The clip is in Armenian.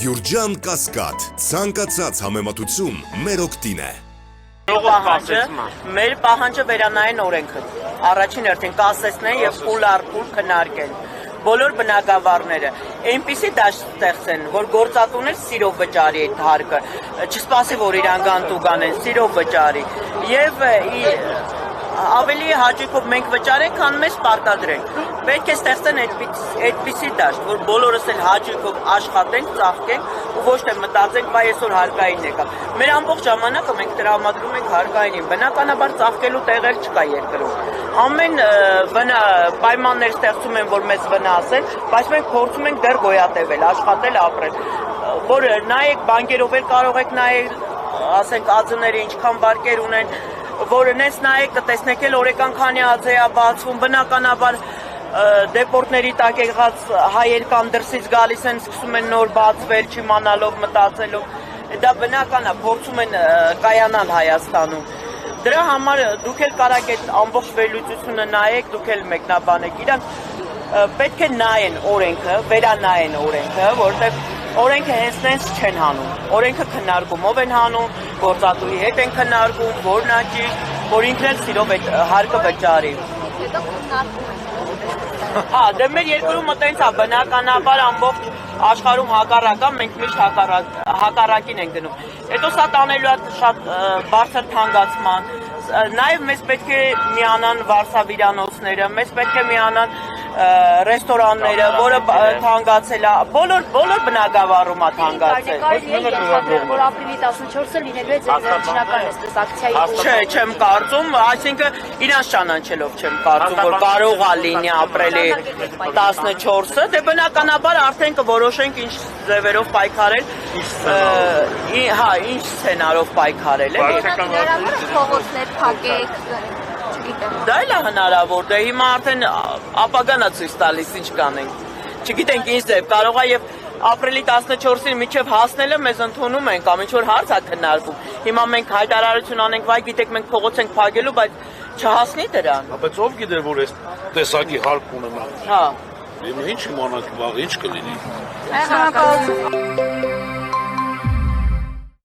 Գյուրջան Կասկադ, ցանկացած համեմատություն մեր օգտին է։ Մեր պահանջը վերանային օրենքը, առաջին հերթին կասեցնեն և փուլ առ փուլ քննարկեն բոլոր բնակավարները, այնպիսի դաշտ ստեղծեն, որ գործատուներ սիրով վճարի այդ հարկը, չսպասի, որ իրան գանտու գանեն, սիրով վճարի, և ավելի հաճույքով մենք վճարենք, քան մեզ պարտադրենք։ Պետք է ստեղծեն այդպիսի դաշտ, որ բոլորս էլ հաճույքով աշխատենք, ծաղկենք ու ոչ թե մտածենք, բայ այսօր հարկային եկավ։ Մեր ամբողջ ժամանակը մենք տրամադրում ենք հարկայինին, բնականաբար ծաղկելու տեղեր չկա երկրում։ Ամեն պայմաններ ստեղծում են, որ մեզ վնասեն, բայց մենք փորձում ենք դեռ գոյատևել, աշխատել, ապրել։ Որ նայեք բանկերով էլ կարող եք նայել, ասենք ԱԾՆ-ները ինչքան վարկեր ունեն, որը նենց նայեք կտեսնեք էլ օրեկան քանի ԱԾ է բացվում, բնականաբար դեպորտների տակ եղած հայեր կամ դրսից գալիս են, սկսում են նոր բացվել, չիմանալով, մտածելով, դա բնական է, փորձում են կայանալ Հայաստանում։ Դրա համար դուք էլ կարաք այդ ամբողջ վերլուծությունը նայեք, դուք էլ մեկնաբանեք, իրանք պետք է նայեն օրենքը, վերանայեն օրենքը, որովհետև օրենքը հենց նենց չեն հանում, օրենքը քննարկումով են հանում, գործատուի հետ են քննարկում, որն է ճիշտ, որ ինքն էլ սիրով այդ հարկը վճարի։ Հետո քննարկում են։ Հա, դե մեր երկրում տենց է, բնականաբար ամբողջ աշխարհում հակառակ է, մենք միշտ հակառակին ենք գնում։ Հետո սա տանելու է շատ բարձր թանկացման, նաև մեզ պետք է միանան վարսավիրանոցները, մեզ պետք է միանան ռեստորանները, որը թանկացել է, բոլոր բնակավարում է թանկացել։ Որ ապրիլի 14-ը լինելու է ձեր վերջնական այսպես ակցիայի։ Չէ, չեմ կարծում, այսինքն իրանց ճանաչելով չեմ կարծում, որ կարող է լինի ապրիլի 14-ը, դե բնականաբար արդեն կորոշենք ինչ ձևերով պայքարել, հա, ինչ սցենարով պայքարել է։ Հնարավոր է փողոցներ փակեք։ Դա էլ է հնարավոր, դե հիմա արդեն ապագան է ցույց տալիս ինչ կանենք։ Չգիտենք ինչ ձև, կարող է եւ ապրիլի 14-ին մինչև հասնելը մեզ ընդունում են կամ ինչ որ հարց է քննարկվում։ Հիմա մենք հայտարարություն անենք, վայ գիտեք մենք փողոց ենք փակելու, բայց չհասնի դրան։ Բայց ով գիտեր, որ այս տեսակի հարկ ունենա։ Հա։ Ինչ իմանանք վաղ ինչ կլինի։ Շնորհակալություն։